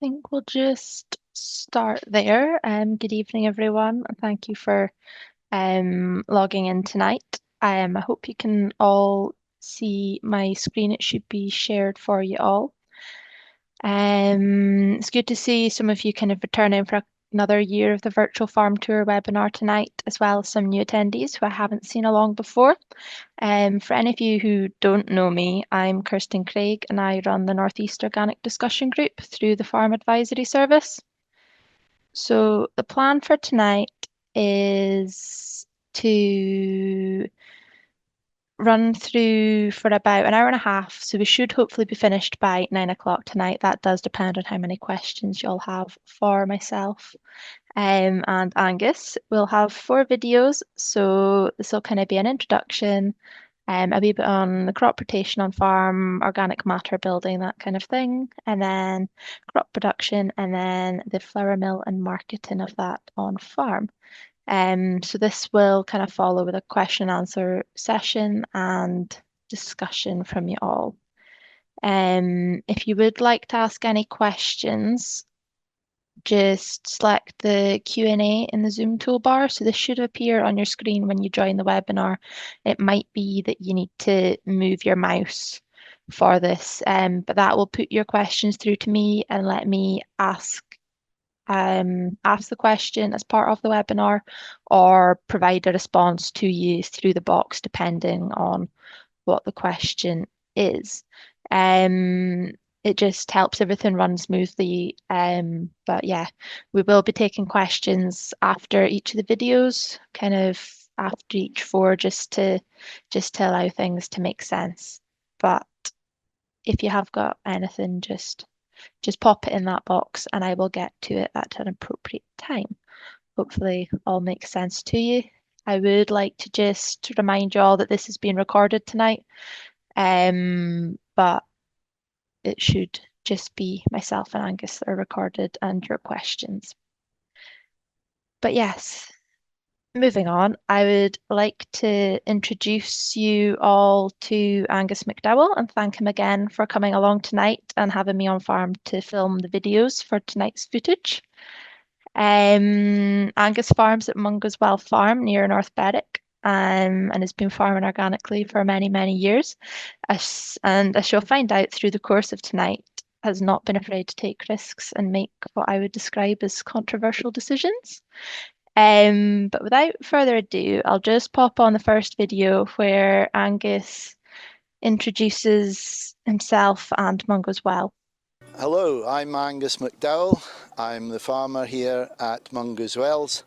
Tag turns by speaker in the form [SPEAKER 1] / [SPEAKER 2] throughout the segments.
[SPEAKER 1] Think we'll just start there. Good evening, everyone, and thank you for logging in tonight. I hope you can all see my screen. It should be shared for you all. It's good to see some of you kind of returning for another year of the virtual farm tour webinar tonight, as well as some new attendees who I haven't seen along before. For any of you who don't know me, I'm Kirsten Craig and I run the Northeast Organic Discussion Group through the Farm Advisory Service. So the plan for tonight is to run through for about an hour and a half. So we should hopefully be finished by 9 o'clock tonight. That does depend on how many questions you'll have for myself. And Angus. We'll have 4 videos. So this will kind of be an introduction, a wee bit on the crop rotation on farm, organic matter building, that kind of thing, and then crop production, and then the flour mill and marketing of that on farm. So this will kind of follow with a question and answer session and discussion from you all. If you would like to ask any questions, just select the Q&A in the Zoom toolbar. So this should appear on your screen when you join the webinar. It might be that you need to move your mouse for this, but that will put your questions through to me and let me ask the question as part of the webinar or provide a response to you through the box, depending on what the question is. It just helps everything run smoothly. But yeah, we will be taking questions after each of the videos, kind of after each 4, just to allow things to make sense. But if you have got anything, just pop it in that box and I will get to it at an appropriate time. Hopefully all makes sense to you. I would like to just remind you all that this is being recorded tonight, but it should just be myself and Angus that are recorded and your questions. But yes, moving on, I would like to introduce you all to Angus McDowall and thank him again for coming along tonight and having me on farm to film the videos for tonight's footage. Angus farms at Mungoswells Farm near North Berwick, and has been farming organically for many, many years. And as you'll find out through the course of tonight, has not been afraid to take risks and make what I would describe as controversial decisions. But without further ado, I'll just pop on the first video where Angus introduces himself and Mungoswell.
[SPEAKER 2] Hello, I'm Angus McDowall. I'm the farmer here at Mungoswells,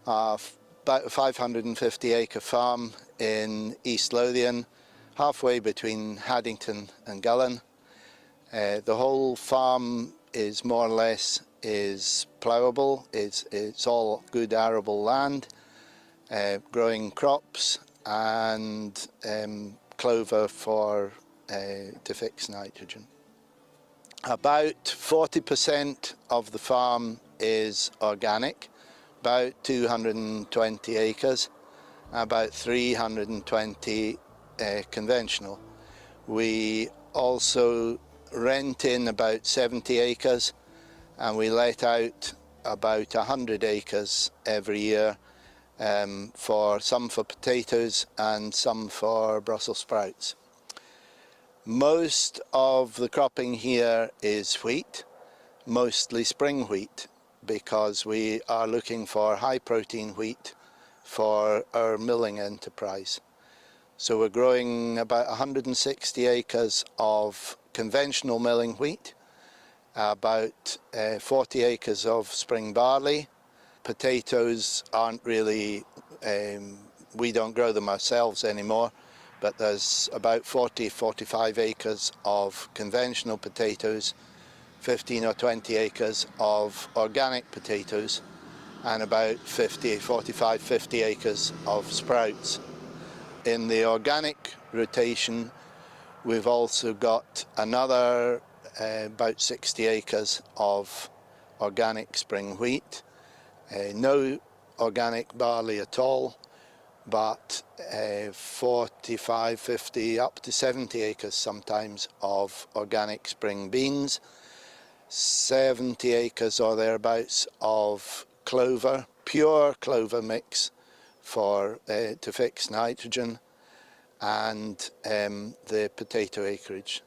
[SPEAKER 2] about a 550 acre farm in East Lothian, halfway between Haddington and Gullen. The whole farm is more or less ploughable. It's all good arable land, growing crops and clover to fix nitrogen. About 40% of the farm is organic, about 220 acres, about 320 conventional. We also rent in about 70 acres and we let out about 100 acres every year, some for potatoes and some for Brussels sprouts. Most of the cropping here is wheat, mostly spring wheat, because we are looking for high protein wheat for our milling enterprise. So we're growing about 160 acres of conventional milling wheat, about 40 acres of spring barley. Potatoes aren't really, we don't grow them ourselves anymore, but there's about 45 acres of conventional potatoes, 15 or 20 acres of organic potatoes, and about 50 acres of sprouts. In the organic rotation, we've also got another about 60 acres of organic spring wheat, no organic barley at all, but 45, 50, up to 70 acres sometimes of organic spring beans, 70 acres or thereabouts of clover, pure clover mix for to fix nitrogen, and the potato acreage,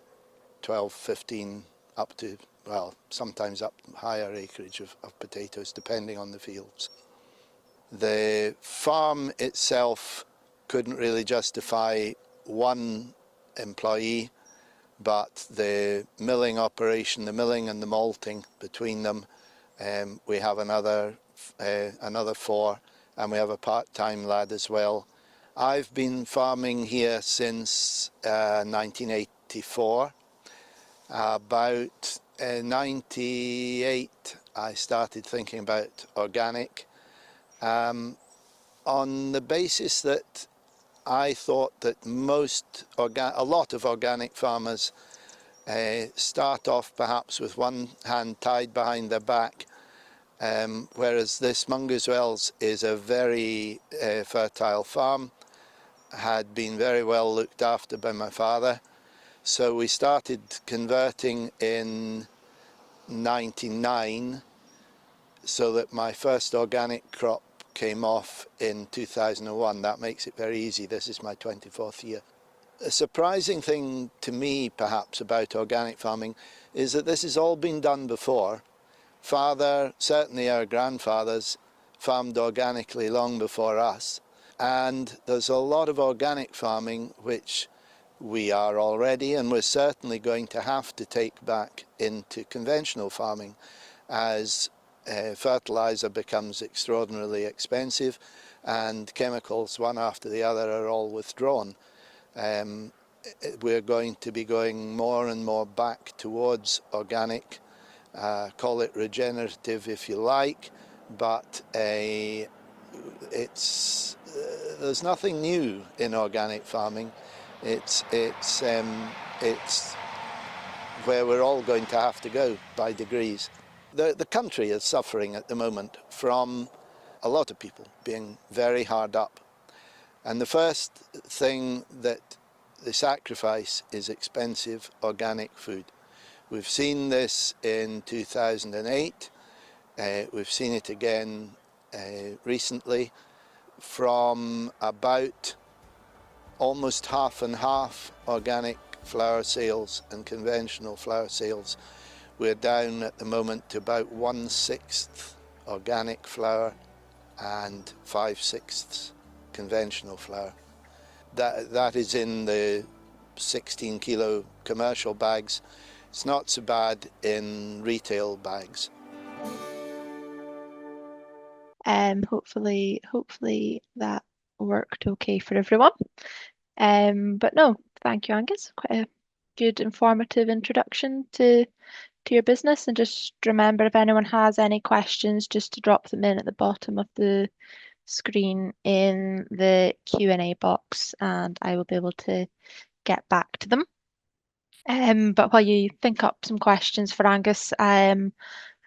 [SPEAKER 2] 12, 15, up to, well, sometimes up higher acreage of potatoes, depending on the fields. The farm itself couldn't really justify one employee, but the milling operation, the milling and the malting between them, we have another 4, and we have a part-time lad as well. I've been farming here since 1984. About 98 I started thinking about organic, on the basis that I thought that a lot of organic farmers start off perhaps with one hand tied behind their back, whereas this Mungoswells is a very fertile farm, had been very well looked after by my father. So we started converting in 99, so that my first organic crop came off in 2001. That makes it very easy. This is my 24th year. A surprising thing to me, perhaps, about organic farming is that this has all been done before. Father, certainly our grandfathers, farmed organically long before us. And there's a lot of organic farming which we are already, and we're certainly going to have to take back into conventional farming as fertilizer becomes extraordinarily expensive and chemicals one after the other are all withdrawn. We're going to be going more and more back towards organic, call it regenerative if you like, but there's nothing new in organic farming. It's where we're all going to have to go by degrees. The country is suffering at the moment from a lot of people being very hard up. And the first thing that the sacrifice is expensive organic food. We've seen this in 2008. We've seen it again recently. From about almost half and half organic flour sales and conventional flour sales, we're down at the moment to about 1/6 organic flour and 5/6 conventional flour. That is in the 16 kilo commercial bags. It's not so bad in retail bags.
[SPEAKER 1] Hopefully that worked okay for everyone. But no, thank you, Angus. Quite a good, informative introduction to your business. And just remember, if anyone has any questions, just to drop them in at the bottom of the screen in the Q&A box, and I will be able to get back to them. But while you think up some questions for Angus,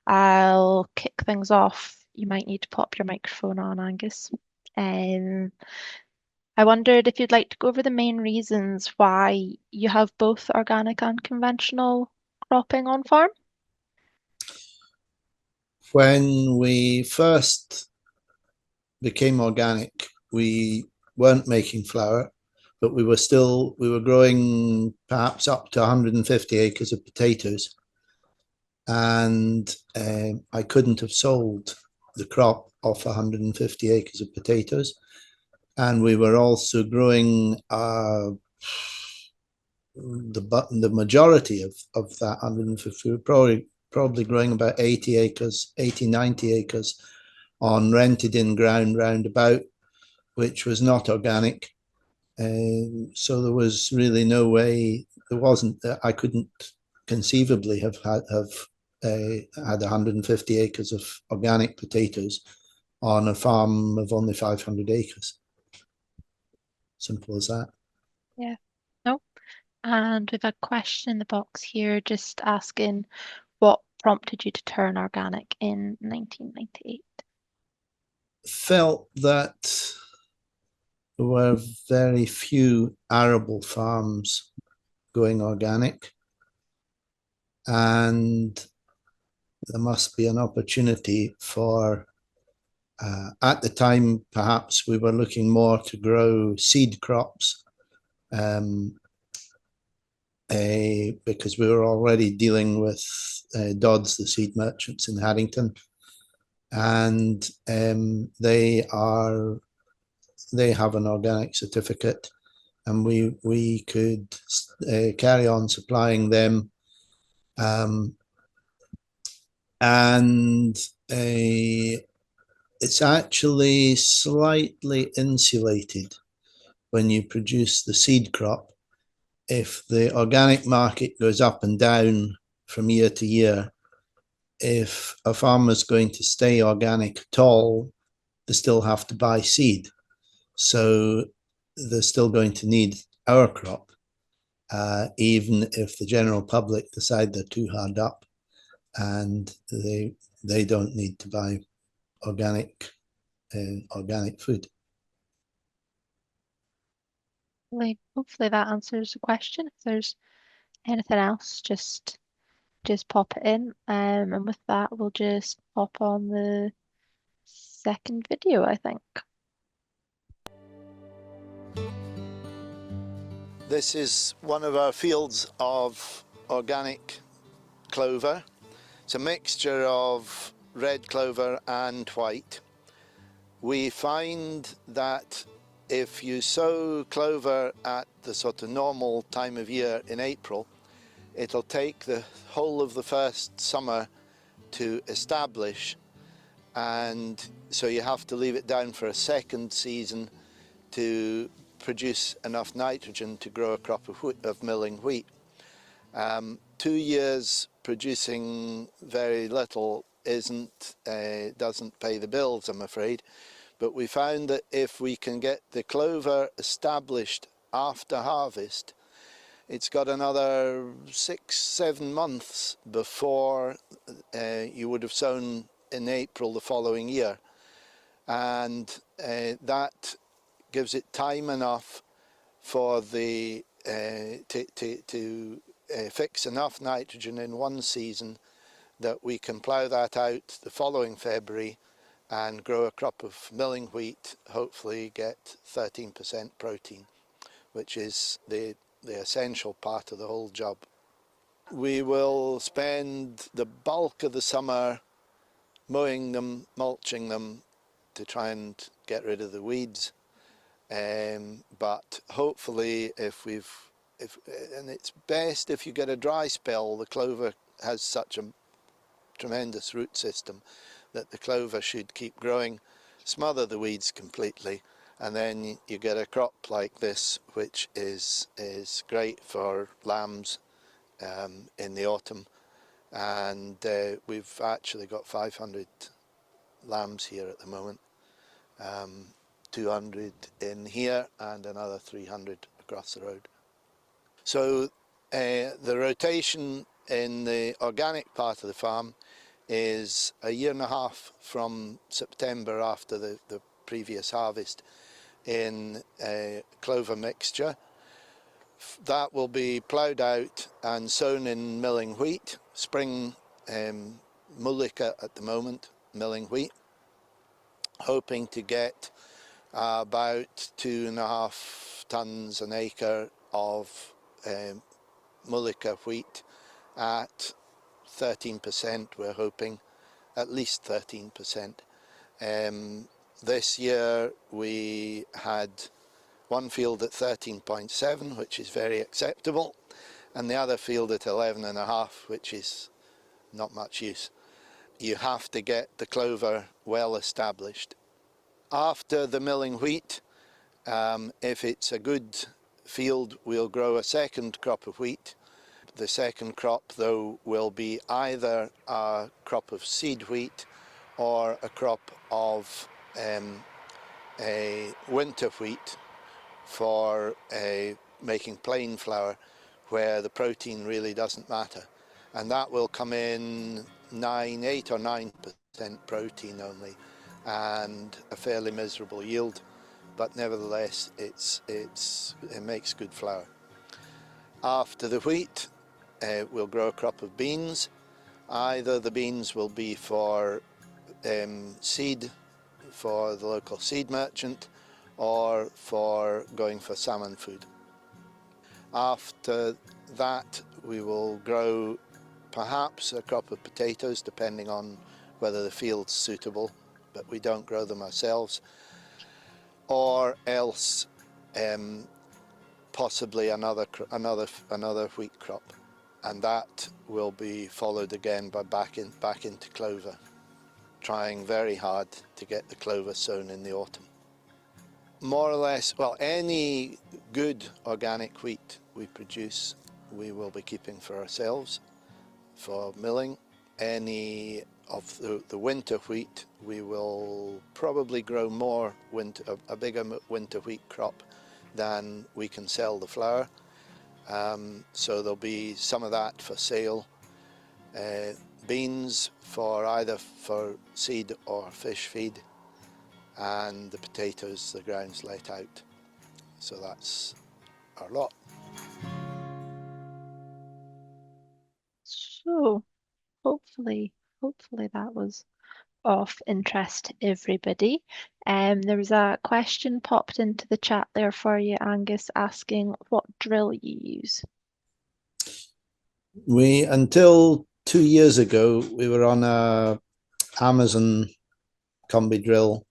[SPEAKER 1] I'll kick things off. You might need to pop your microphone on, Angus. I wondered if you'd like to go over the main reasons why you have both organic and conventional cropping on farm.
[SPEAKER 2] When we first became organic, we weren't making flour, but we were growing perhaps up to 150 acres of potatoes. And I couldn't have sold the crop off 150 acres of potatoes. And we were also growing the majority of that 150, we were probably growing about 80 acres, 80, 90 acres on rented in ground roundabout, which was not organic. So there was really no way, I couldn't conceivably have had 150 acres of organic potatoes on a farm of only 500 acres. Simple as that.
[SPEAKER 1] Yeah. No. And we've a question in the box here just asking what prompted you to turn organic in 1998?
[SPEAKER 2] Felt that there were very few arable farms going organic, and there must be an opportunity for, at the time, perhaps we were looking more to grow seed crops, because we were already dealing with Dodds, the seed merchants in Haddington, and they have an organic certificate, and we could carry on supplying them, and it's actually slightly insulated when you produce the seed crop. If the organic market goes up and down from year to year, if a farmer's going to stay organic at all, they still have to buy seed. So they're still going to need our crop, even if the general public decide they're too hard up and they don't need to buy organic food.
[SPEAKER 1] Hopefully that answers the question. If there's anything else, just pop it in. And with that, we'll just pop on the second video, I think.
[SPEAKER 2] This is one of our fields of organic clover. It's a mixture of red clover and white. We find that if you sow clover at the sort of normal time of year in April, it'll take the whole of the first summer to establish, and so you have to leave it down for a second season to produce enough nitrogen to grow a crop of milling wheat. 2 years producing very little doesn't pay the bills, I'm afraid. But we found that if we can get the clover established after harvest, it's got another 6-7 months before you would have sown in April the following year, and that gives it time enough for the to fix enough nitrogen in one season that we can plough that out the following February and grow a crop of milling wheat, hopefully get 13% protein, which is the essential part of the whole job. We will spend the bulk of the summer mowing them, mulching them to try and get rid of the weeds. But hopefully and it's best if you get a dry spell. The clover has such a tremendous root system that the clover should keep growing, smother the weeds completely, and then you get a crop like this, which is great for lambs in the autumn. And we've actually got 500 lambs here at the moment, 200 in here and another 300 across the road. So the rotation in the organic part of the farm is a year and a half from September after the previous harvest in a clover mixture. That will be ploughed out and sown in milling wheat, spring mullica at the moment, milling wheat, hoping to get about 2.5 tons an acre of mullica wheat at 13%, we're hoping, at least 13%. This year we had one field at 13.7, which is very acceptable, and the other field at 11.5, which is not much use. You have to get the clover well established. After the milling wheat, if it's a good field, we'll grow a second crop of wheat. The second crop, though, will be either a crop of seed wheat or a crop of a winter wheat for making plain flour, where the protein really doesn't matter. And that will come in 8 or 9% protein only, and a fairly miserable yield, but nevertheless it makes good flour. After the wheat, we'll grow a crop of beans. Either the beans will be for seed for the local seed merchant or for going for salmon food. After that we will grow perhaps a crop of potatoes depending on whether the field's suitable, but we don't grow them ourselves, or else possibly another wheat crop, and that will be followed again by back into clover, trying very hard to get the clover sown in the autumn. More or less, well, any good organic wheat we produce we will be keeping for ourselves for milling. Any of the winter wheat we will probably grow more a bigger winter wheat crop than we can sell the flour, so there'll be some of that for sale. Beans for either for seed or fish feed, and the potatoes the ground's let out. So that's our lot.
[SPEAKER 1] So hopefully that was of interest to everybody. There was a question popped into the chat there for you, Angus, asking what drill you use.
[SPEAKER 3] Until 2 years ago, we were on a Amazon combi drill,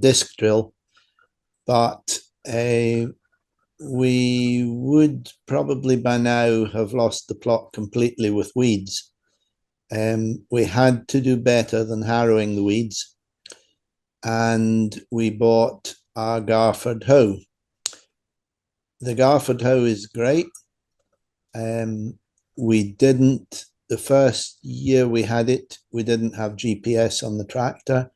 [SPEAKER 3] disc drill, but we would probably by now have lost the plot completely with weeds. We had to do better than harrowing the weeds, and we bought a Garford hoe. The Garford hoe is great. The first year we had it, we didn't have GPS on the tractor.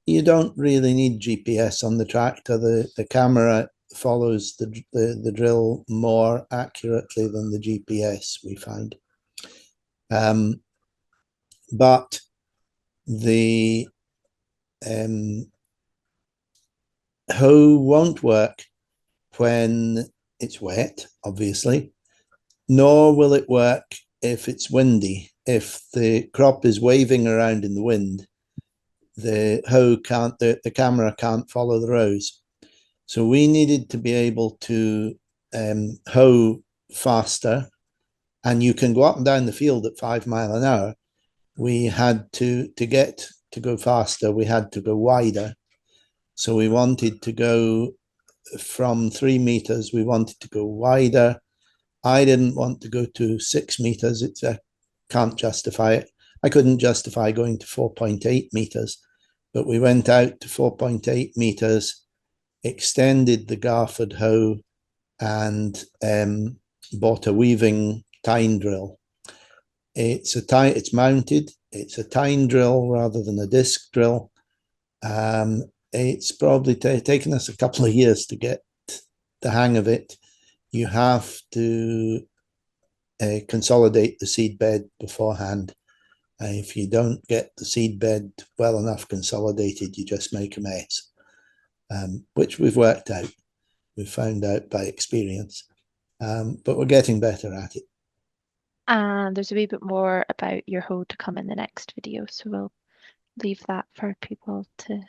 [SPEAKER 3] You don't really need GPS on the tractor. The camera follows the drill more accurately than the GPS, we find. But the hoe won't work when it's wet, obviously, nor will it work if it's windy. If the crop is waving around in the wind, the hoe can't, the camera can't follow the rows. So we needed to be able to hoe faster, and you can go up and down the field at 5 miles an hour. We had to go faster, we had to go wider. So we wanted to go from 3 meters, we wanted to go wider. I didn't want to go to 6 meters. I can't justify it. I couldn't justify going to 4.8 meters, but we went out to 4.8 meters, extended the Garford hoe, and bought a weaving tine drill. It's mounted. It's a tine drill rather than a disc drill. It's probably taken us a couple of years to get the hang of it. You have to consolidate the seed bed beforehand. If you don't get the seed bed well enough consolidated, you just make a mess, which we've worked out. We've found out by experience, but we're getting better at it.
[SPEAKER 1] And there's a wee bit more about your hoe to come in the next video, so we'll leave that for people to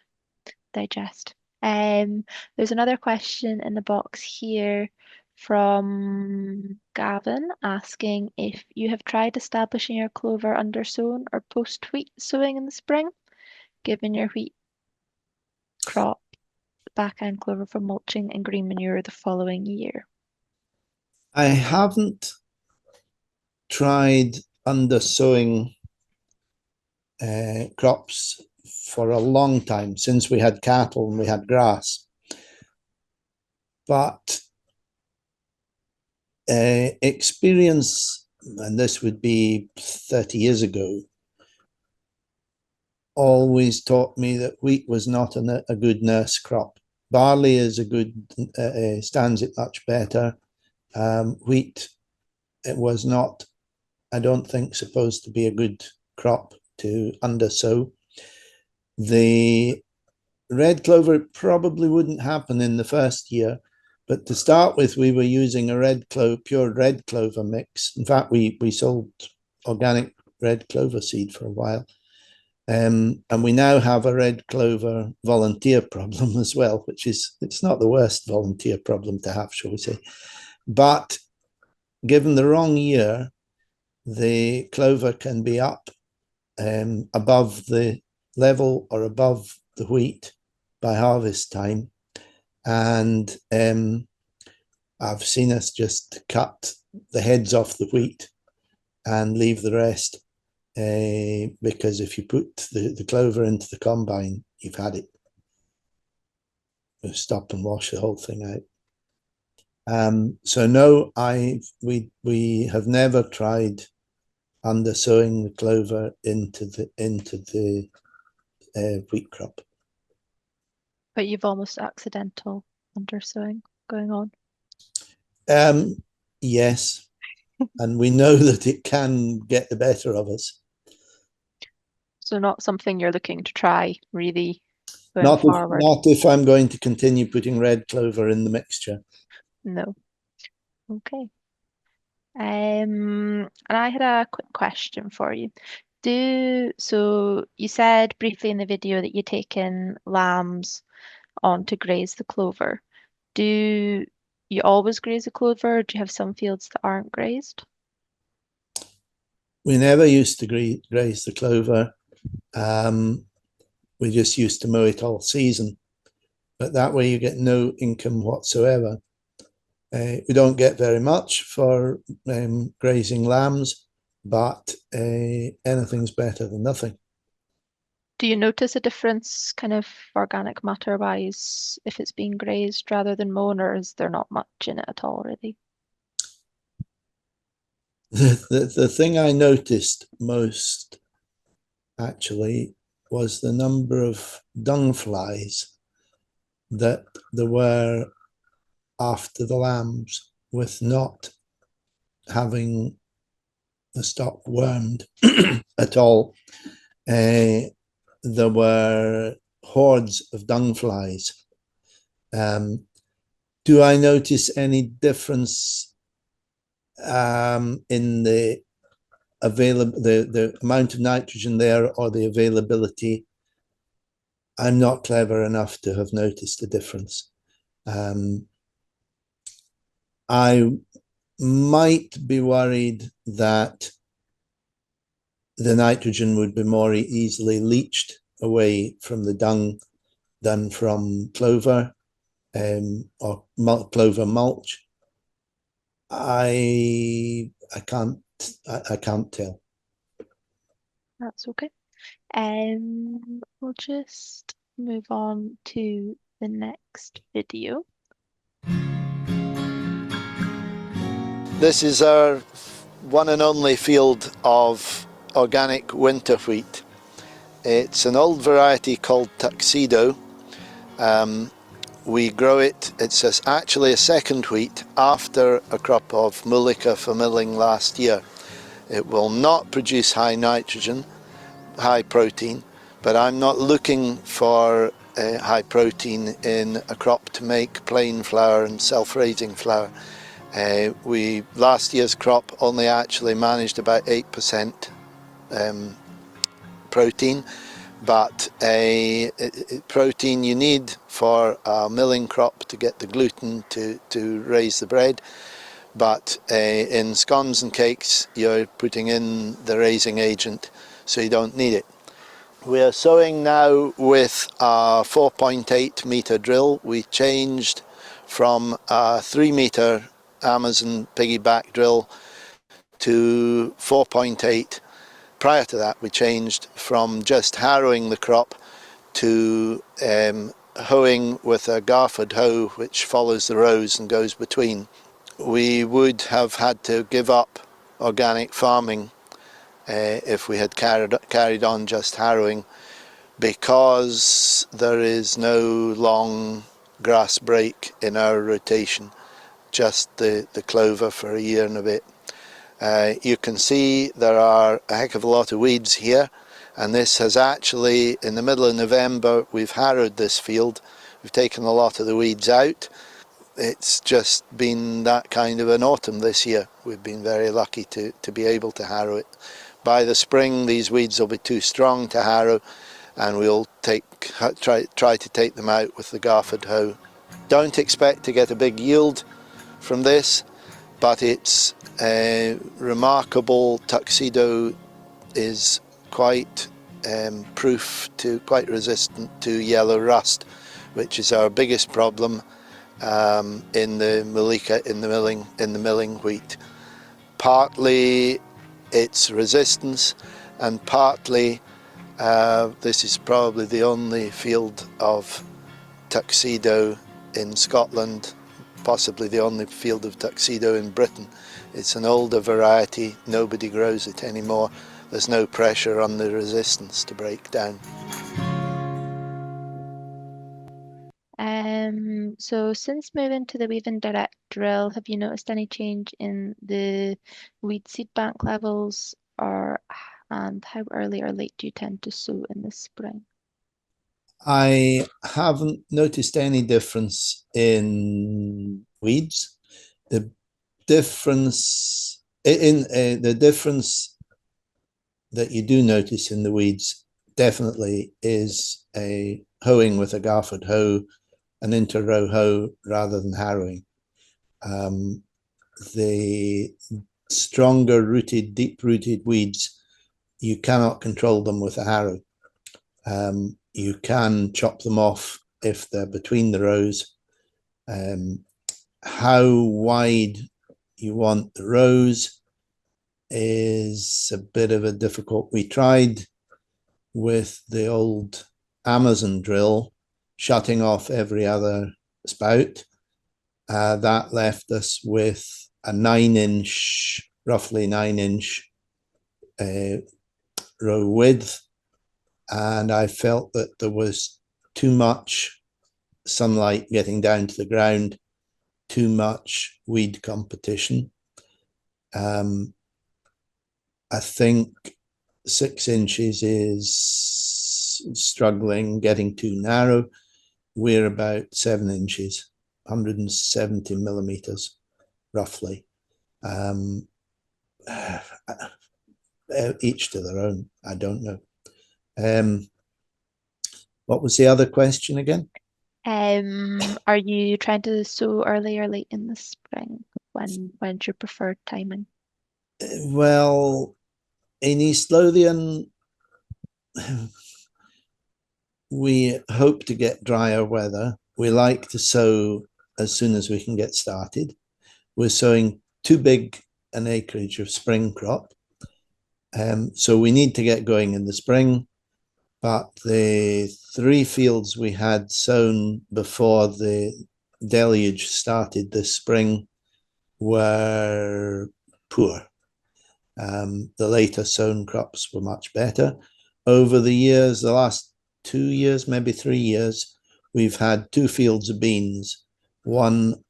[SPEAKER 1] digest. There's another question in the box here from Gavin asking if you have tried establishing your clover under sown or post wheat sowing in the spring, given your wheat crop back end clover for mulching and green manure the following year.
[SPEAKER 3] I haven't tried under sowing crops for a long time, since we had cattle and we had grass. But experience, and this would be 30 years ago, always taught me that wheat was not a good nurse crop. Barley is a good, stands it much better. Wheat, it was not, I don't think, supposed to be a good crop to undersow. The red clover probably wouldn't happen in the first year, but to start with, we were using a pure red clover mix. In fact, we sold organic red clover seed for a while. And we now have a red clover volunteer problem as well, which is, it's not the worst volunteer problem to have, shall we say. But given the wrong year, the clover can be up above the level or above the wheat by harvest time. And I've seen us just cut the heads off the wheat and leave the rest, because if you put the clover into the combine, you've had it. You stop and wash the whole thing out. So no, we have never tried undersowing the clover into the wheat crop.
[SPEAKER 1] But you've almost accidental undersowing going on.
[SPEAKER 3] Yes, and we know that it can get the better of us.
[SPEAKER 1] So not something you're looking to try really going
[SPEAKER 3] Not
[SPEAKER 1] forward.
[SPEAKER 3] not if I'm going to continue putting red clover in the mixture.
[SPEAKER 1] No. Okay. And I had a quick question for you. So you said briefly in the video that you're taking lambs on to graze the clover. Do you always graze the clover, or do you have some fields that aren't grazed?
[SPEAKER 3] We never used to graze the clover. We just used to mow it all season, but that way you get no income whatsoever. We don't get very much for grazing lambs, but anything's better than nothing.
[SPEAKER 1] Do you notice a difference kind of organic matter wise if it's being grazed rather than mown, or is there not much in it at all really?
[SPEAKER 3] The thing I noticed most actually was the number of dung flies that there were after the lambs, with not having the stock wormed at all. There were hordes of dung flies. Do I notice any difference in the amount of nitrogen there or the availability? I'm not clever enough to have noticed a difference. I might be worried that the nitrogen would be more easily leached away from the dung than from clover or clover mulch. I can't tell.
[SPEAKER 1] That's okay. We'll just move on to the next video.
[SPEAKER 2] This is our one and only field of organic winter wheat. It's an old variety called Tuxedo. We grow it, it's actually a second wheat after a crop of Mullica for milling last year. It will not produce high nitrogen, high protein, but I'm not looking for high protein in a crop to make plain flour and self-raising flour. Last year's crop only actually managed about 8% protein, but protein you need for a milling crop to get the gluten to raise the bread. But in scones and cakes you're putting in the raising agent, so you don't need it. We are sowing now with a 4.8 metre drill. We changed from a 3 metre Amazon piggyback drill to 4.8. Prior to that we changed from just harrowing the crop to hoeing with a Garford hoe which follows the rows and goes between. We would have had to give up organic farming if we had carried on just harrowing, because there is no long grass break in our rotation, just the clover for a year and a bit. You can see there are a heck of a lot of weeds here, and this has actually, in the middle of November, we've harrowed this field. We've taken a lot of the weeds out. It's just been that kind of an autumn this year. We've been very lucky to be able to harrow it. By the spring, these weeds will be too strong to harrow, and we'll try to take them out with the Garford hoe. Don't expect to get a big yield from this, but it's remarkable. Tuxedo is quite quite resistant to yellow rust, which is our biggest problem in the Malika, in the milling wheat. Partly its resistance, and partly this is probably the only field of tuxedo in Scotland, possibly the only field of tuxedo in Britain. It's an older variety, nobody grows it anymore. There's no pressure on the resistance to break down.
[SPEAKER 1] So since moving to the weaving direct drill, have you noticed any change in the weed seed bank levels, and how early or late do you tend to sow in the spring?
[SPEAKER 3] I haven't noticed any difference in weeds. The difference the difference that you do notice in the weeds definitely is a hoeing with a Garford hoe, an inter-row hoe rather than harrowing. The stronger rooted, deep-rooted weeds, you cannot control them with a harrow. You can chop them off if they're between the rows. How wide you want the rows is a bit of a difficult. We tried with the old Amazon drill, shutting off every other spout. That left us with a 9-inch, roughly 9-inch row width. And I felt that there was too much sunlight getting down to the ground, too much weed competition. I think 6 inches is struggling, getting too narrow. We're about 7 inches, 170 millimeters, roughly. Each to their own, I don't know. What was the other question again?
[SPEAKER 1] Are you trying to sow early or late in the spring? When's your preferred timing?
[SPEAKER 3] Well, in East Lothian, we hope to get drier weather. We like to sow as soon as we can get started. We're sowing too big an acreage of spring crop. So we need to get going in the spring, but the 3 fields we had sown before the deluge started this spring were poor. The later sown crops were much better. Over the years, the last 2 years, maybe 3 years, we've had 2 fields of beans, 2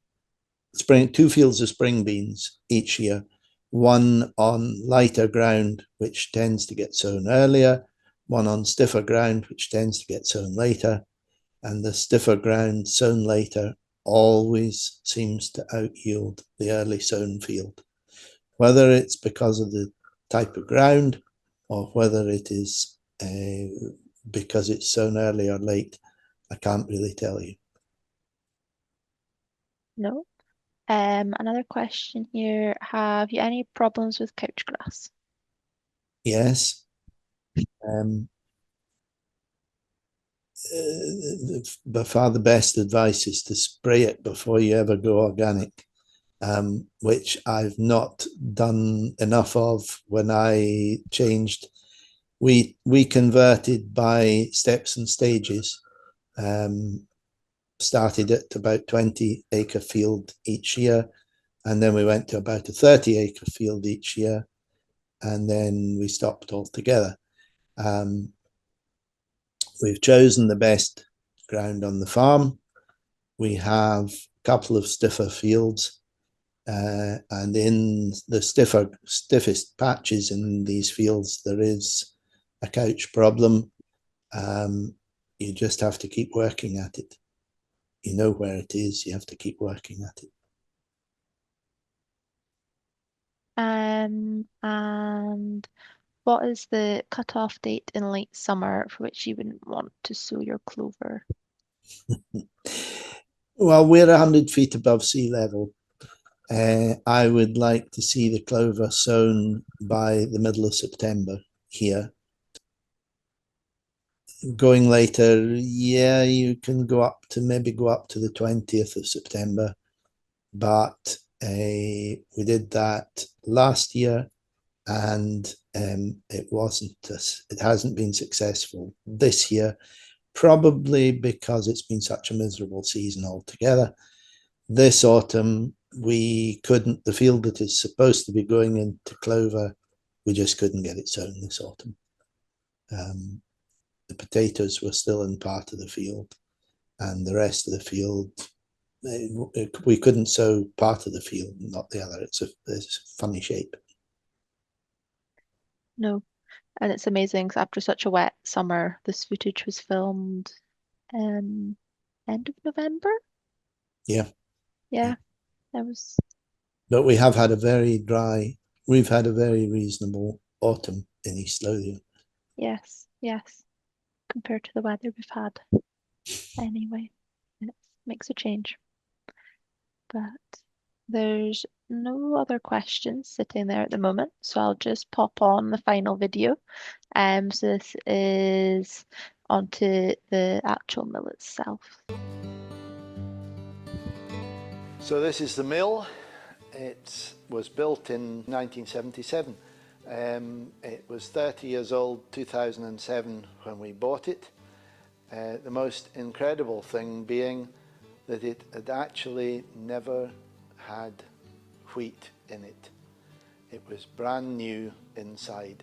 [SPEAKER 3] fields of spring beans each year, one on lighter ground, which tends to get sown earlier, one on stiffer ground, which tends to get sown later, and the stiffer ground sown later always seems to out-yield the early sown field. Whether it's because of the type of ground or whether it is because it's sown early or late, I can't really tell you.
[SPEAKER 1] No. Another question here. Have you any problems with couch grass?
[SPEAKER 3] Yes. By far the best advice is to spray it before you ever go organic, which I've not done enough of. When I changed, we converted by steps and stages. Started at about 20-acre field each year, and then we went to about a 30-acre field each year, and then we stopped altogether. We've chosen the best ground on the farm. We have a couple of stiffer fields, and in the stiffest patches in these fields, there is a couch problem. You just have to keep working at it. You know where it is, you have to keep working at it.
[SPEAKER 1] And what is the cut-off date in late summer for which you wouldn't want to sow your clover?
[SPEAKER 3] Well, we're 100 feet above sea level. I would like to see the clover sown by the middle of September here. Going later, yeah, you can go up to the 20th of September, but we did that last year, and it hasn't been successful this year, probably because it's been such a miserable season altogether. This autumn, we couldn't, the field that is supposed to be going into clover, we just couldn't get it sown this autumn. The potatoes were still in part of the field, and the rest of the field, we couldn't sow part of the field, not the other. It's a funny shape.
[SPEAKER 1] No, and it's amazing 'cause after such a wet summer, this footage was filmed end of November.
[SPEAKER 3] Yeah.
[SPEAKER 1] Yeah, that was.
[SPEAKER 3] But we've had a very reasonable autumn in East Lothian.
[SPEAKER 1] Yes, yes, compared to the weather we've had. Anyway, it makes a change. But there's no other questions sitting there at the moment, so I'll just pop on the final video. So this is onto the actual mill itself.
[SPEAKER 2] So this is the mill. It was built in 1977. It was 30 years old 2007 when we bought it. The most incredible thing being that it had actually never had wheat in it. It was brand new inside.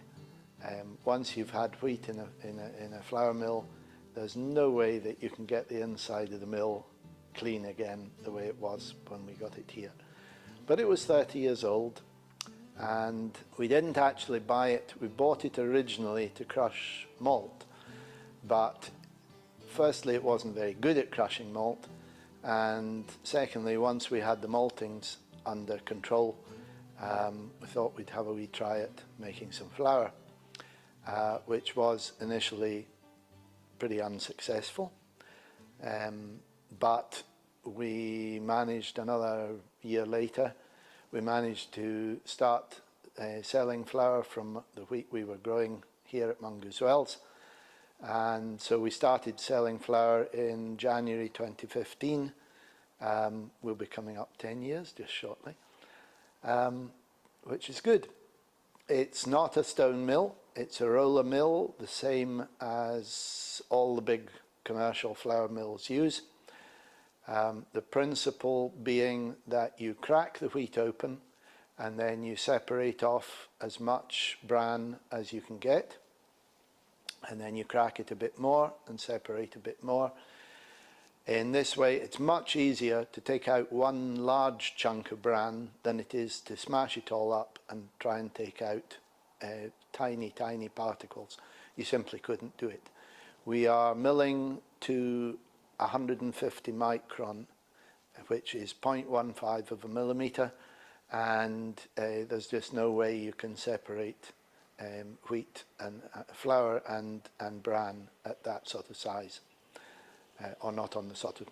[SPEAKER 2] Once you've had wheat in a flour mill, there's no way that you can get the inside of the mill clean again the way it was when we got it here. But it was 30 years old, and we didn't actually buy it. We bought it originally to crush malt, but firstly it wasn't very good at crushing malt, and secondly, once we had the maltings under control, we thought we'd have a wee try at making some flour, which was initially pretty unsuccessful, but we managed another year later. We managed to start selling flour from the wheat we were growing here at Mungoswells, and so we started selling flour in January 2015. We'll be coming up 10 years just shortly, which is good. It's not a stone mill, it's a roller mill, the same as all the big commercial flour mills use. The principle being that you crack the wheat open and then you separate off as much bran as you can get, and then you crack it a bit more and separate a bit more. In this way, it's much easier to take out one large chunk of bran than it is to smash it all up and try and take out tiny, tiny particles. You simply couldn't do it. We are milling to 150 micron, which is 0.15 of a millimetre, and there's just no way you can separate wheat and flour and bran at that sort of size, or not on the sort of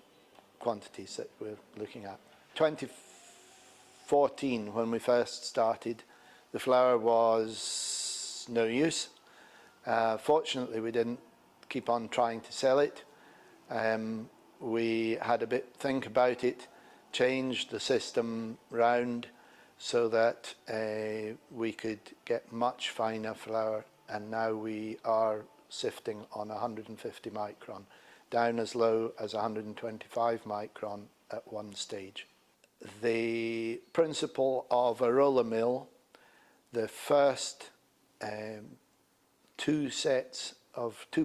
[SPEAKER 2] quantities that we're looking at. 2014, when we first started, the flour was no use. Fortunately, we didn't keep on trying to sell it. We had a bit think about it, changed the system round so that we could get much finer flour, and now we are sifting on 150 micron, down as low as 125 micron at one stage. The principle of a roller mill, the first two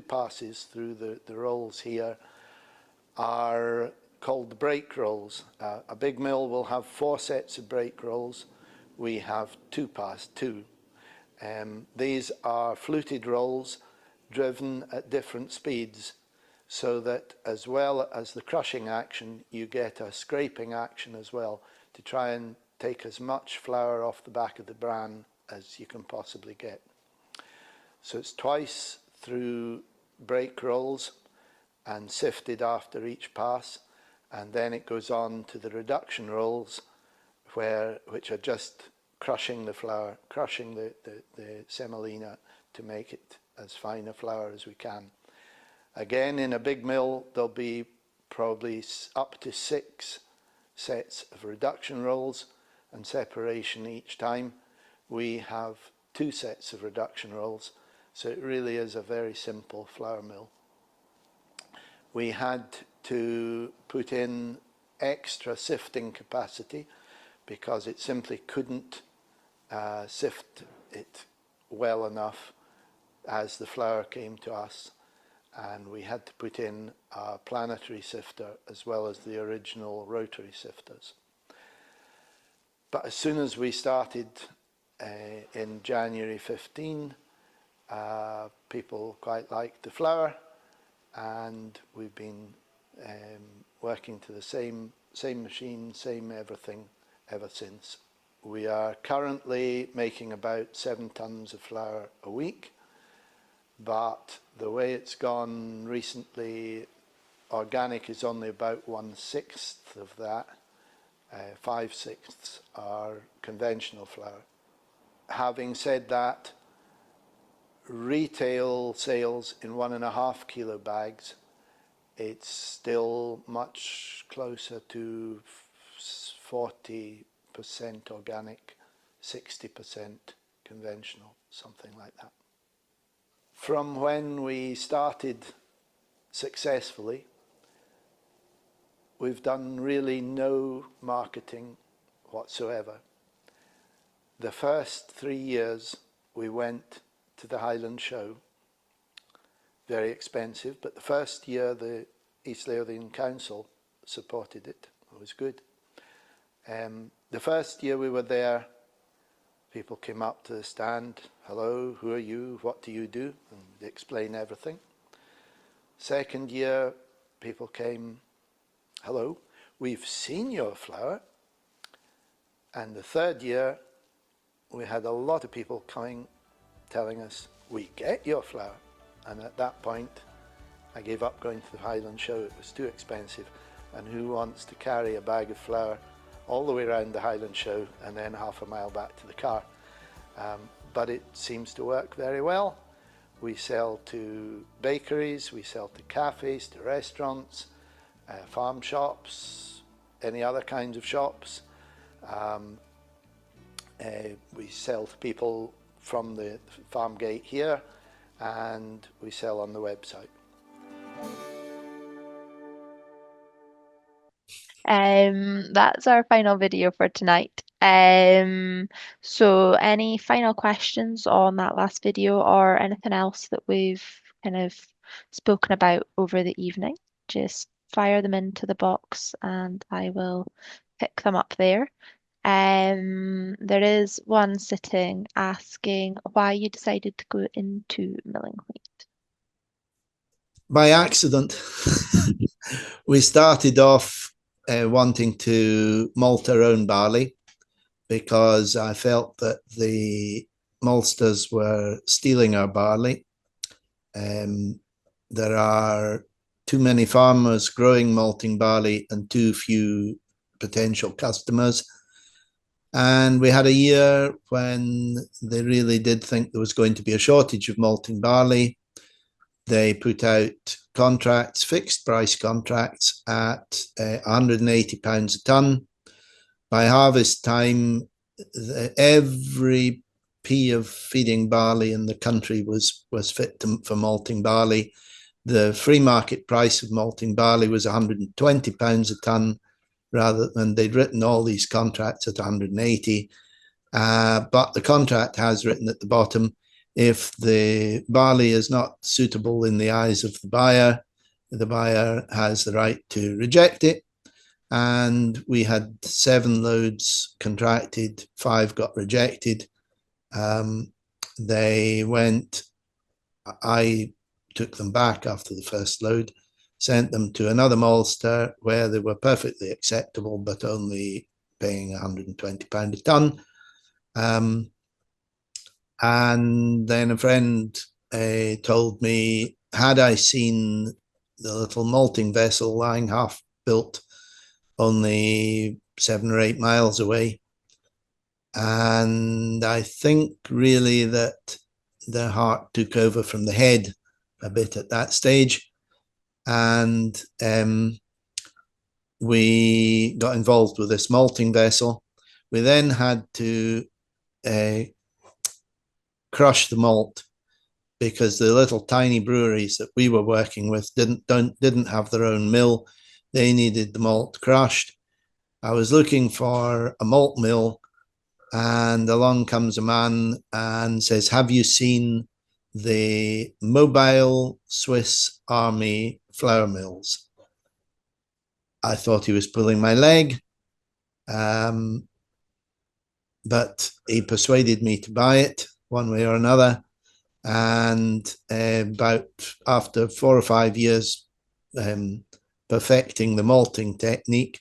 [SPEAKER 2] passes through the rolls here are called the brake rolls. A big mill will have 4 sets of brake rolls. We have two. These are fluted rolls driven at different speeds, so that as well as the crushing action, you get a scraping action as well, to try and take as much flour off the back of the bran as you can possibly get. So it's twice through break rolls and sifted after each pass, and then it goes on to the reduction rolls, which are just crushing the flour, crushing the semolina to make it as fine a flour as we can. Again, in a big mill, there'll be probably up to 6 sets of reduction rolls and separation each time. We have 2 sets of reduction rolls, so it really is a very simple flour mill. We had to put in extra sifting capacity because it simply couldn't sift it well enough as the flour came to us, and we had to put in a planetary sifter as well as the original rotary sifters. But as soon as we started in January 15, people quite liked the flour, and we've been working to the same machine, same everything ever since. We are currently making about 7 tons of flour a week, but the way it's gone recently, organic is only about 1/6 of that. 5/6 are conventional flour. Having said that, retail sales in 1.5 kilo bags, it's still much closer to 40% organic, 60% conventional, something like that. From when we started successfully, we've done really no marketing whatsoever. The first 3 years we went to the Highland Show, very expensive, but the first year the East Lothian Council supported it. It was good. The first year we were there, people came up to the stand, hello, who are you, what do you do? And they explain everything. Second year, people came, hello, we've seen your flour. And the third year, we had a lot of people coming, telling us, we get your flour. And at that point, I gave up going to the Highland Show. It was too expensive. And who wants to carry a bag of flour all the way around the Highland Show and then half a mile back to the car? But it seems to work very well. We sell to bakeries, we sell to cafes, to restaurants, farm shops, any other kinds of shops. We sell to people from the farm gate here, and we sell on the website.
[SPEAKER 1] That's our final video for tonight. So any final questions on that last video or anything else that we've kind of spoken about over the evening, just fire them into the box and I will pick them up there. There is one sitting asking why you decided to go into milling wheat.
[SPEAKER 3] By accident. We started off wanting to malt our own barley because I felt that the maltsters were stealing our barley. There are too many farmers growing malting barley and too few potential customers. And we had a year when they really did think there was going to be a shortage of malting barley. They put out contracts, fixed price contracts at £180 a tonne. By harvest time, every pea of feeding barley in the country was fit for malting barley. The free market price of malting barley was £120 a tonne, rather than they'd written all these contracts at 180. But the contract has written at the bottom, if the barley is not suitable in the eyes of the buyer has the right to reject it. And we had 7 loads contracted, 5 got rejected. They went, I took them back after the first load, sent them to another maltster where they were perfectly acceptable, but only paying £120 a tonne. And then a friend told me, had I seen the little malting vessel lying half built only 7 or 8 miles away. And I think really that the heart took over from the head a bit at that stage. And we got involved with this malting vessel. We then had to crush the malt because the little tiny breweries that we were working with didn't have their own mill. They needed the malt crushed. I was looking for a malt mill, and along comes a man and says, "Have you seen the mobile Swiss Army flour mills?" I thought he was pulling my leg, but he persuaded me to buy it one way or another. And about after 4 or 5 years perfecting the malting technique,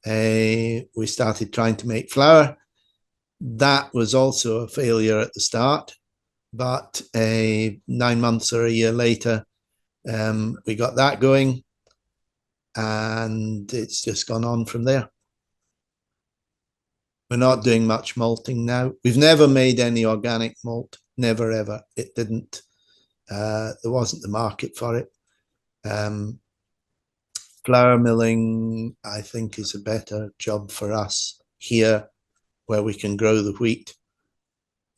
[SPEAKER 3] we started trying to make flour. That was also a failure at the start, but 9 months or a year later, we got that going, and it's just gone on from there. We're not doing much malting now. We've never made any organic malt, never ever. It didn't, there wasn't the market for it. Flour milling, I think, is a better job for us here, where we can grow the wheat.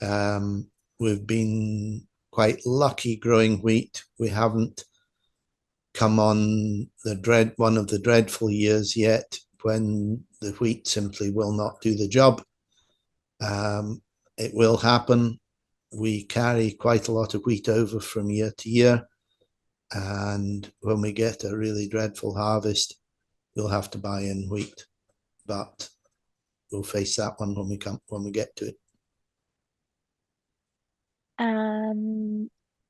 [SPEAKER 3] We've been quite lucky growing wheat. We haven't come on one of the dreadful years yet when the wheat simply will not do the job. It will happen. We carry quite a lot of wheat over from year to year, and when we get a really dreadful harvest, we'll have to buy in wheat, but we'll face that one when we get to it.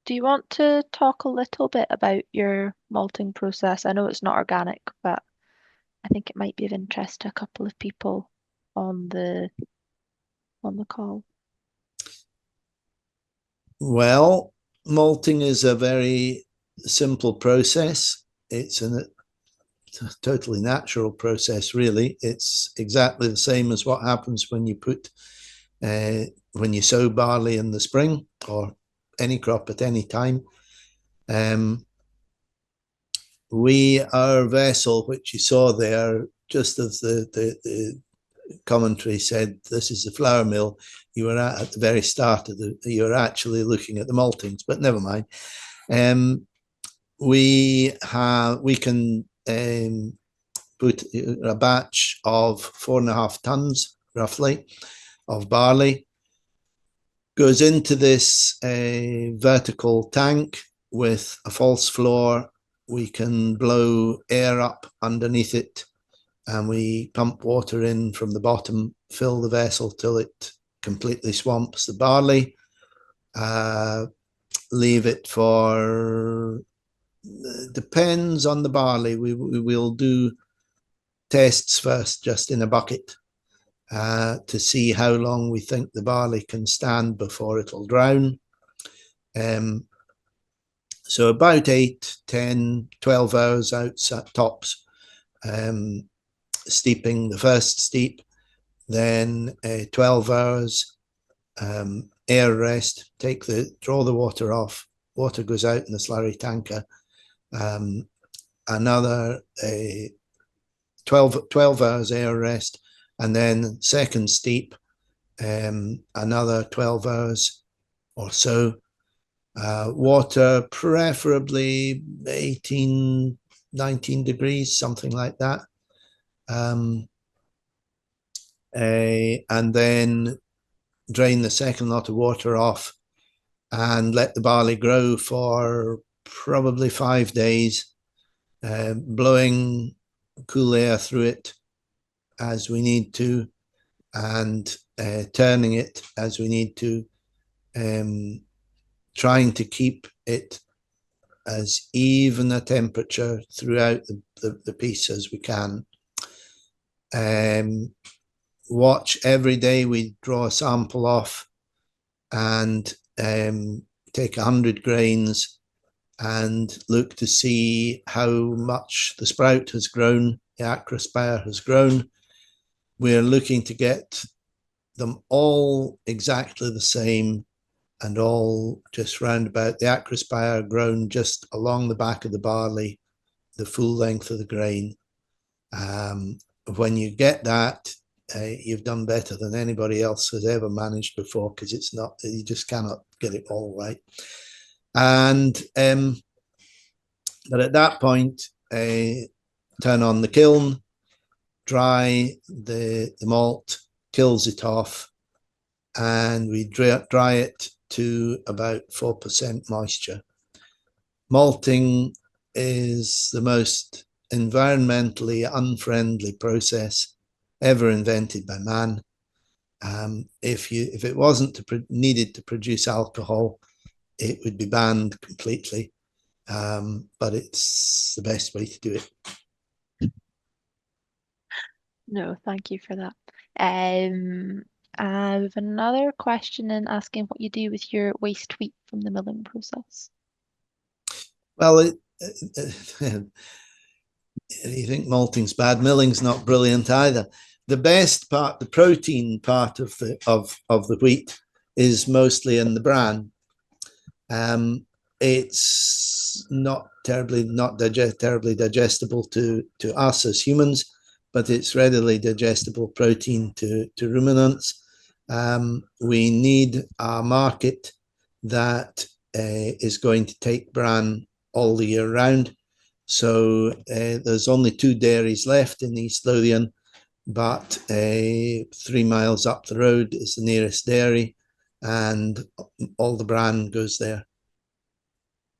[SPEAKER 1] Do you want to talk a little bit about your malting process? I know it's not organic, but I think it might be of interest to a couple of people on the call.
[SPEAKER 3] Well, malting is a very simple process. It's a totally natural process, really. It's exactly the same as what happens when you when you sow barley in the spring or any crop at any time. Our vessel, which you saw there, just as the commentary said, this is the flour mill, you were at the very start of you were actually looking at the maltings, but never mind. We can put a batch of 4.5 tons roughly of barley, goes into this vertical tank with a false floor. We can blow air up underneath it, and we pump water in from the bottom, fill the vessel till it completely swamps the barley, leave it for, depends on the barley. We will do tests first just in a bucket to see how long we think the barley can stand before it'll drown. So about 8, 10, 12 hours out tops, steeping the first steep, then 12 hours air rest, draw the water off, water goes out in the slurry tanker, another 12 hours air rest, and then second steep, another 12 hours or so. Water preferably 18, 19 degrees, something like that. And then drain the second lot of water off and let the barley grow for probably 5 days, blowing cool air through it as we need to, and turning it as we need to, trying to keep it as even a temperature throughout the piece as we can. Watch every day. We draw a sample off and take 100 grains and look to see how much the sprout has grown, the acrospire has grown. We're looking to get them all exactly the same and all just round about the acrospire grown just along the back of the barley, the full length of the grain. When you get that, you've done better than anybody else has ever managed before, because it's not, you just cannot get it all right. And but at that point, turn on the kiln, dry the malt, kills it off, and we dry it to about 4% moisture. Malting is the most environmentally unfriendly process ever invented by man. If it wasn't needed to produce alcohol, it would be banned completely. But it's the best way to do it.
[SPEAKER 1] No, thank you for that. I have another question in asking what you do with your waste wheat from the milling process.
[SPEAKER 3] Well, you think malting's bad, milling's not brilliant either. The best part, the protein part of the wheat, is mostly in the bran. It's not terribly digestible to us as humans, but it's readily digestible protein to ruminants. We need a market that is going to take bran all the year round. So there's only 2 dairies left in East Lothian, but 3 miles up the road is the nearest dairy, and all the bran goes there.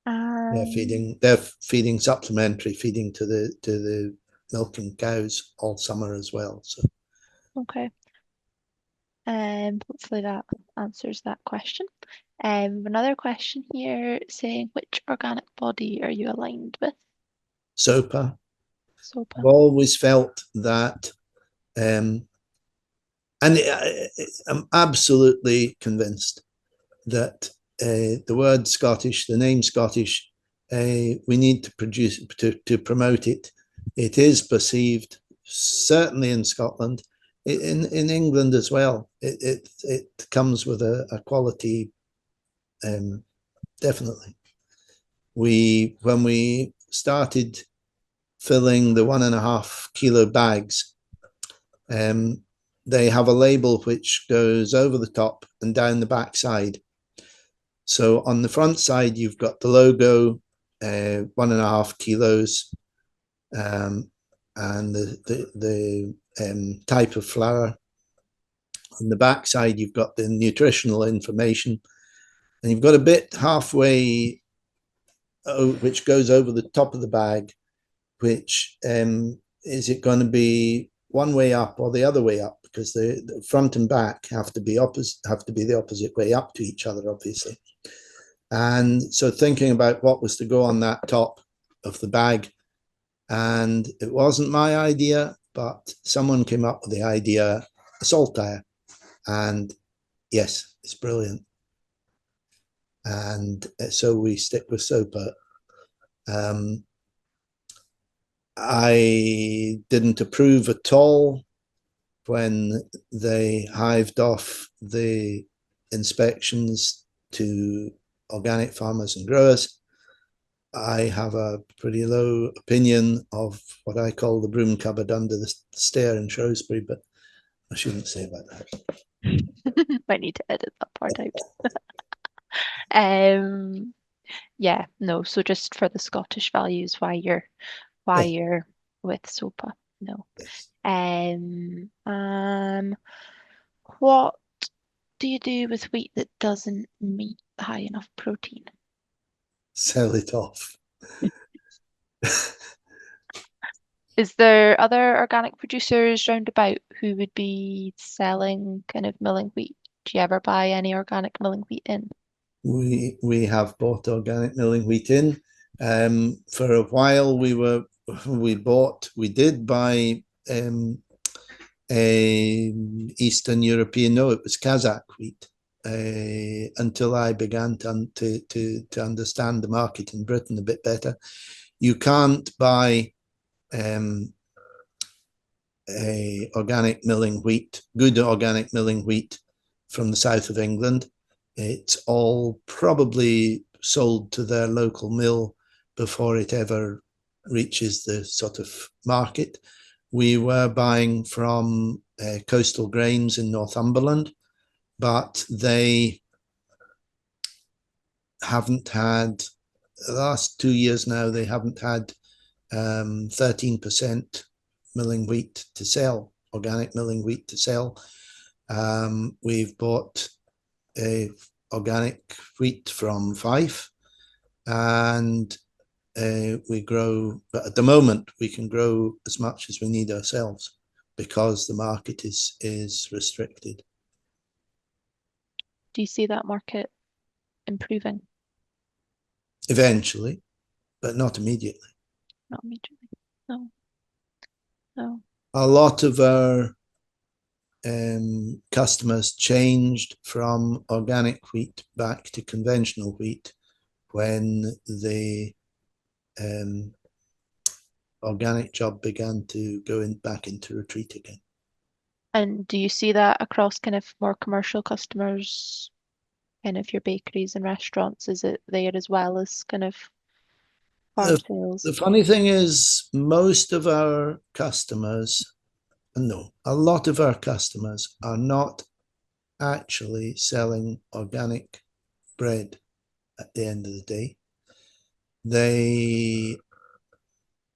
[SPEAKER 3] They're feeding supplementary feeding to the milking cows all summer as well. So
[SPEAKER 1] okay. Hopefully that answers that question. Another question here saying, which organic body are you aligned with?
[SPEAKER 3] SOPA.
[SPEAKER 1] SOPA.
[SPEAKER 3] I've always felt that, and I'm absolutely convinced that the word Scottish, the name Scottish, we need to produce to promote it. It is perceived, certainly in Scotland, in England as well. It comes with a quality, definitely. When we started filling the 1.5 kilo bags, they have a label which goes over the top and down the back side. So on the front side, you've got the logo, 1.5 kilos, and the type of flour. On the back side, you've got the nutritional information, and you've got a bit halfway, which goes over the top of the bag, which is it going to be one way up or the other way up, because the front and back have to be the opposite way up to each other, obviously. And so thinking about what was to go on that top of the bag, and it wasn't my idea, but someone came up with the idea, a saltire, and yes, it's brilliant. And so we stick with SOPA. I didn't approve at all when they hived off the inspections to organic farmers and growers. I have a pretty low opinion of what I call the broom cupboard under the stair in Shrewsbury, but I shouldn't say about that.
[SPEAKER 1] Might need to edit that part out. Yeah, no, so just for the Scottish values, why you're with SOPA. No.
[SPEAKER 3] Yes.
[SPEAKER 1] What do you do with wheat that doesn't meet high enough protein?
[SPEAKER 3] Sell it off.
[SPEAKER 1] Is there other organic producers round about who would be selling kind of milling wheat? Do you ever buy any organic milling wheat in?
[SPEAKER 3] We have bought organic milling wheat in. For a while we did buy a Eastern European, no, it was Kazakh wheat. until I began to understand the market in Britain a bit better. You can't buy a organic milling wheat, good organic milling wheat from the south of England. It's all probably sold to their local mill before it ever reaches the sort of market. We were buying from Coastal Grains in Northumberland, but they haven't had, the last 2 years now, they haven't had 13% milling wheat to sell, organic milling wheat to sell. We've bought organic wheat from Fife, and we grow, but at the moment we can grow as much as we need ourselves because the market is restricted.
[SPEAKER 1] Do you see that market improving?
[SPEAKER 3] Eventually, but not immediately.
[SPEAKER 1] Not immediately. No. No.
[SPEAKER 3] A lot of our customers changed from organic wheat back to conventional wheat when the organic job began to go back into retreat again.
[SPEAKER 1] And do you see that across kind of more commercial customers, kind of your bakeries and restaurants? Is it there as well as kind of farm sales?
[SPEAKER 3] The funny thing is, most of our customers, no, a lot of our customers are not actually selling organic bread at the end of the day. They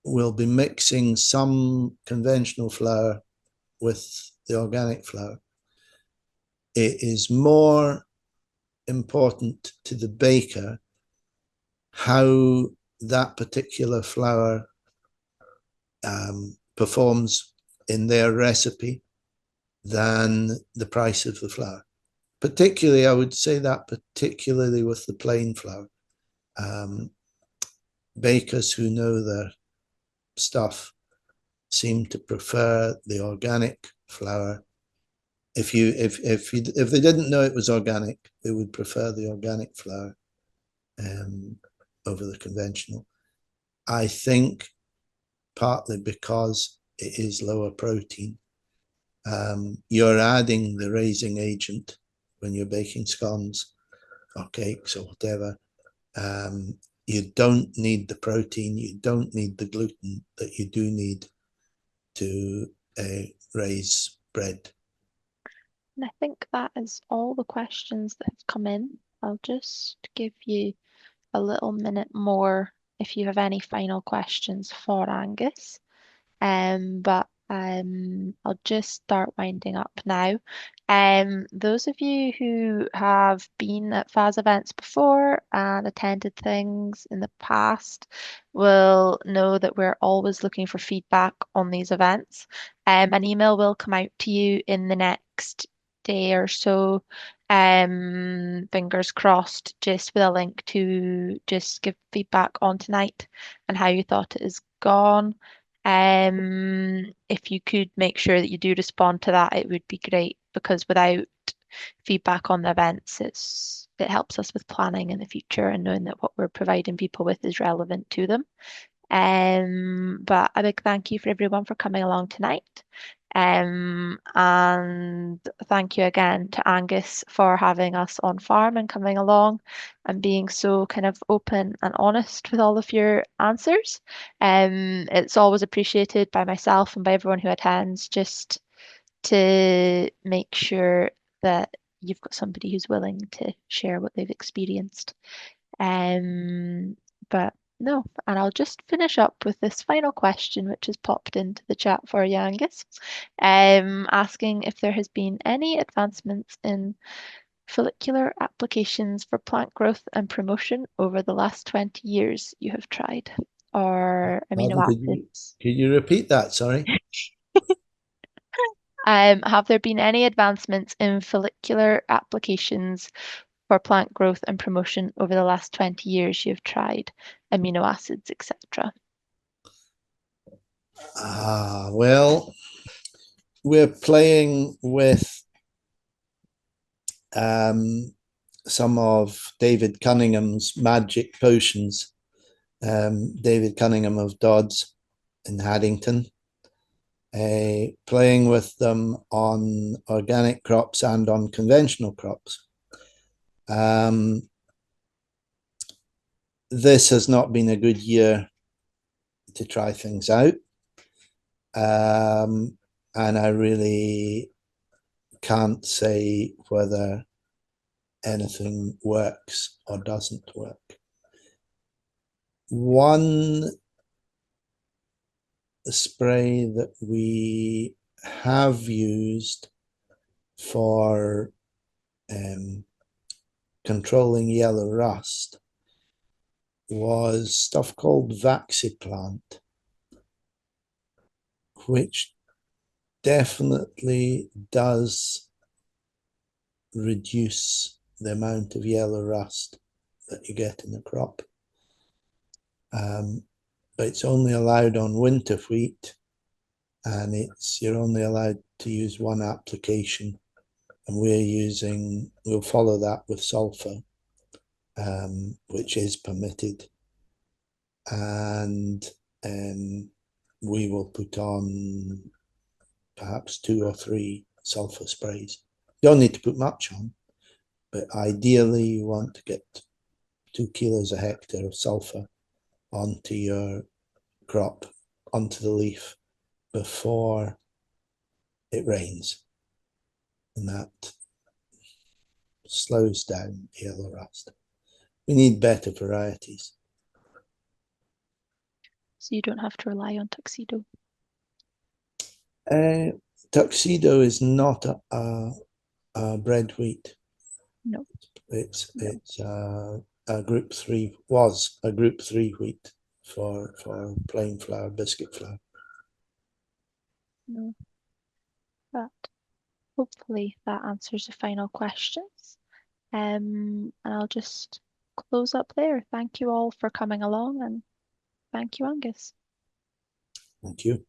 [SPEAKER 3] will be mixing some conventional flour with the organic flour. It is more important to the baker how that particular flour performs in their recipe than the price of the flour. Particularly, I would say that particularly with the plain flour. Bakers who know their stuff seem to prefer the organic flour. If they didn't know it was organic, they would prefer the organic flour over the conventional. I think partly because it is lower protein. You're adding the raising agent when you're baking scones or cakes or whatever. You don't need the protein, you don't need the gluten that you do need to raise bread.
[SPEAKER 1] And I think that is all the questions that have come in. I'll just give you a little minute more if you have any final questions for Angus. But I'll just start winding up now. Those of you who have been at FAS events before and attended things in the past will know that we're always looking for feedback on these events. An email will come out to you in the next day or so. Fingers crossed, just with a link to just give feedback on tonight and how you thought it has gone. If you could make sure that you do respond to that, it would be great, because without feedback on the events, it helps us with planning in the future and knowing that what we're providing people with is relevant to them. But a big thank you for everyone for coming along tonight. And thank you again to Angus for having us on farm and coming along and being so kind of open and honest with all of your answers. It's always appreciated by myself and by everyone who attends, just to make sure that you've got somebody who's willing to share what they've experienced. But no, and I'll just finish up with this final question, which has popped into the chat for you, Angus, asking if there has been any advancements in follicular applications for plant growth and promotion over the last 20 years you have tried, or amino acids.
[SPEAKER 3] Could you repeat that? Sorry.
[SPEAKER 1] Have there been any advancements in follicular applications for plant growth and promotion over the last 20 years you've tried, amino acids, etc.?
[SPEAKER 3] Well, we're playing with some of David Cunningham's magic potions. David Cunningham of Dodds in Haddington, playing with them on organic crops and on conventional crops. This has not been a good year to try things out. And I really can't say whether anything works or doesn't work. One spray that we have used for controlling yellow rust was stuff called Vaxiplant, which definitely does reduce the amount of yellow rust that you get in the crop. But it's only allowed on winter wheat, and you're only allowed to use one application, and we'll follow that with sulfur, which is permitted, and we will put on perhaps 2 or 3 sulfur sprays. You don't need to put much on, but ideally you want to get 2 kilos a hectare of sulfur onto your crop, onto the leaf, before it rains, and that slows down yellow rust. We need better varieties.
[SPEAKER 1] So you don't have to rely on Tuxedo.
[SPEAKER 3] Tuxedo is not a bred wheat.
[SPEAKER 1] No.
[SPEAKER 3] It's a group 3, was a group 3 wheat for plain flour, biscuit flour.
[SPEAKER 1] No. But hopefully that answers the final questions. And I'll just close up there. Thank you all for coming along, and thank you, Angus.
[SPEAKER 3] Thank you.